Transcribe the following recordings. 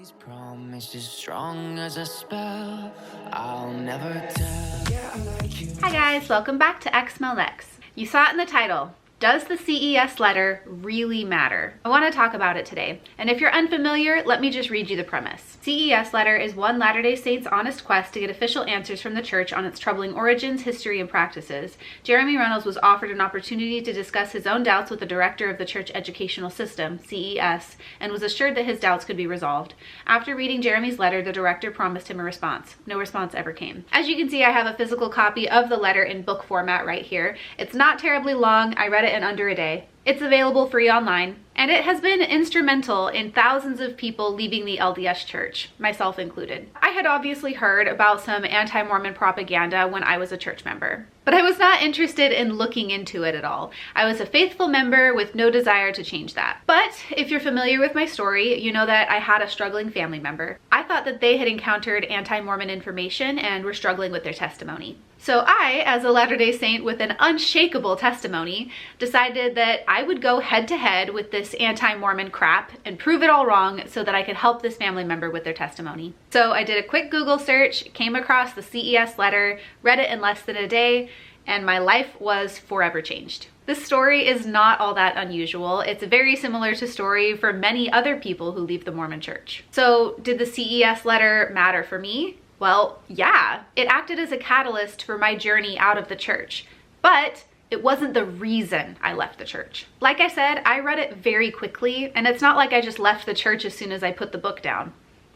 These promises strong as a spell. I'll never tell. Yeah, I like you. Hi guys, welcome back to exmolex. You saw it in the title. Does the CES letter really matter? I want to talk about it today. And if you're unfamiliar, let me just read you the premise. CES letter is one Latter-day Saints' honest quest to get official answers from the church on its troubling origins, history, and practices. Jeremy Reynolds was offered an opportunity to discuss his own doubts with the director of the church educational system, CES, and was assured that his doubts could be resolved. After reading Jeremy's letter, the director promised him a response. No response ever came. As you can see, I have a physical copy of the letter in book format right here. It's not terribly long. I read it in under a day. It's available free online, and it has been instrumental in thousands of people leaving the LDS church, myself included. I had obviously heard about some anti-Mormon propaganda when I was a church member, but I was not interested in looking into it at all. I was a faithful member with no desire to change that. But if you're familiar with my story, you know that I had a struggling family member. I thought that they had encountered anti-Mormon information and were struggling with their testimony. So I, as a Latter-day Saint with an unshakable testimony, decided that I would go head to head with this anti-Mormon crap and prove it all wrong so that I could help this family member with their testimony. So I did a quick Google search, came across the CES letter, read it in less than a day, and my life was forever changed. This story is not all that unusual. It's very similar to story for many other people who leave the Mormon church. So did the CES letter matter for me? Well, yeah, it acted as a catalyst for my journey out of the church, but it wasn't the reason I left the church. Like I said, I read it very quickly, and it's not like I just left the church as soon as I put the book down,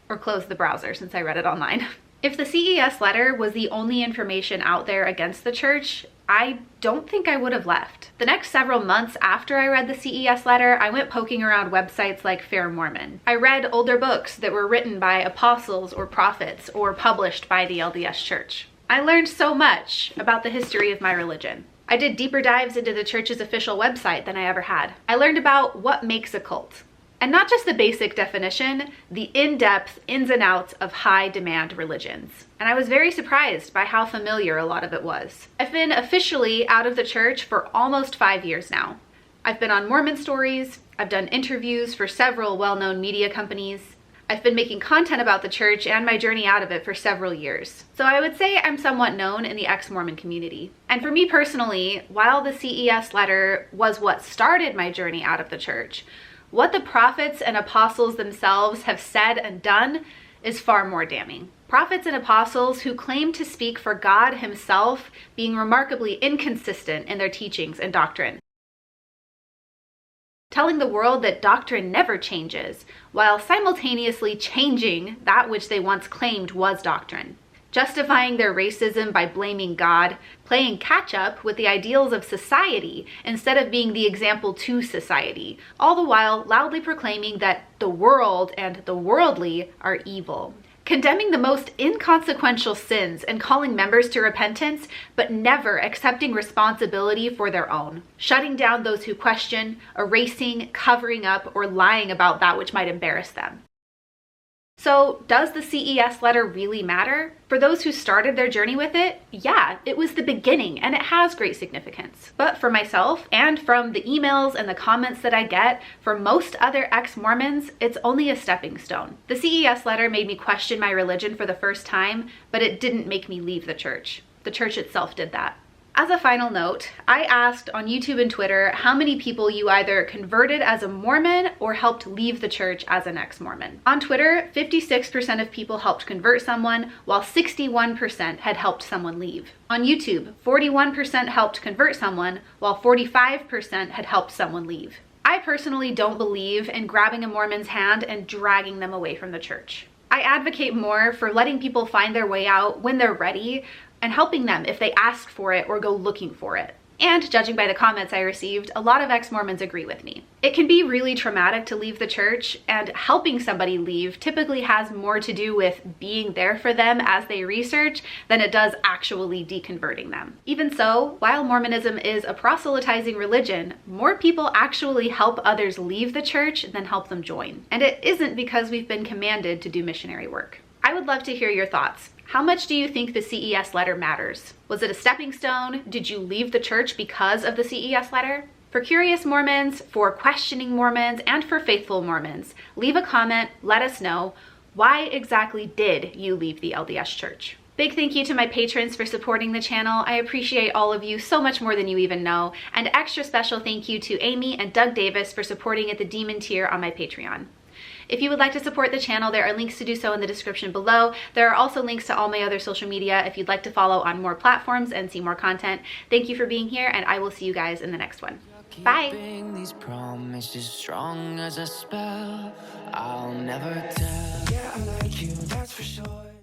or closed the browser since I read it online. If the CES letter was the only information out there against the church, I don't think I would have left. The next several months after I read the CES letter, I went poking around websites like Fair Mormon. I read older books that were written by apostles or prophets or published by the LDS Church. I learned so much about the history of my religion. I did deeper dives into the church's official website than I ever had. I learned about what makes a cult. And not just the basic definition, the in-depth ins and outs of high-demand religions. And I was very surprised by how familiar a lot of it was. I've been officially out of the church for almost 5 years now. I've been on Mormon Stories, I've done interviews for several well-known media companies, I've been making content about the church and my journey out of it for several years. So I would say I'm somewhat known in the ex-Mormon community. And for me personally, while the CES letter was what started my journey out of the church, what the prophets and apostles themselves have said and done is far more damning. Prophets and apostles who claim to speak for God himself being remarkably inconsistent in their teachings and doctrine. Telling the world that doctrine never changes, while simultaneously changing that which they once claimed was doctrine. Justifying their racism by blaming God, playing catch-up with the ideals of society instead of being the example to society, all the while loudly proclaiming that the world and the worldly are evil. Condemning the most inconsequential sins and calling members to repentance, but never accepting responsibility for their own. Shutting down those who question, erasing, covering up, or lying about that which might embarrass them. So, does the CES letter really matter? For those who started their journey with it, yeah, it was the beginning and it has great significance. But for myself, and from the emails and the comments that I get, for most other ex-Mormons, it's only a stepping stone. The CES letter made me question my religion for the first time, but it didn't make me leave the church. The church itself did that. As a final note, I asked on YouTube and Twitter how many people you either converted as a Mormon or helped leave the church as an ex-Mormon. On Twitter, 56% of people helped convert someone, while 61% had helped someone leave. On YouTube, 41% helped convert someone, while 45% had helped someone leave. I personally don't believe in grabbing a Mormon's hand and dragging them away from the church. I advocate more for letting people find their way out when they're ready, and helping them if they ask for it or go looking for it. And judging by the comments I received, a lot of ex-Mormons agree with me. It can be really traumatic to leave the church, and helping somebody leave typically has more to do with being there for them as they research than it does actually deconverting them. Even so, while Mormonism is a proselytizing religion, more people actually help others leave the church than help them join. And it isn't because we've been commanded to do missionary work. I would love to hear your thoughts. How much do you think the CES letter matters? Was it a stepping stone? Did you leave the church because of the CES letter? For curious Mormons, for questioning Mormons, and for faithful Mormons, leave a comment, let us know. Why exactly did you leave the LDS Church? Big thank you to my patrons for supporting the channel. I appreciate all of you so much more than you even know. And extra special thank you to Amy and Doug Davis for supporting at the Demon tier on my Patreon. If you would like to support the channel, there are links to do so in the description below. There are also links to all my other social media if you'd like to follow on more platforms and see more content. Thank you for being here, and I will see you guys in the next one. Bye. Keeping these promises strong as a spell. I'll never tell. Yeah, I like you, that's for sure.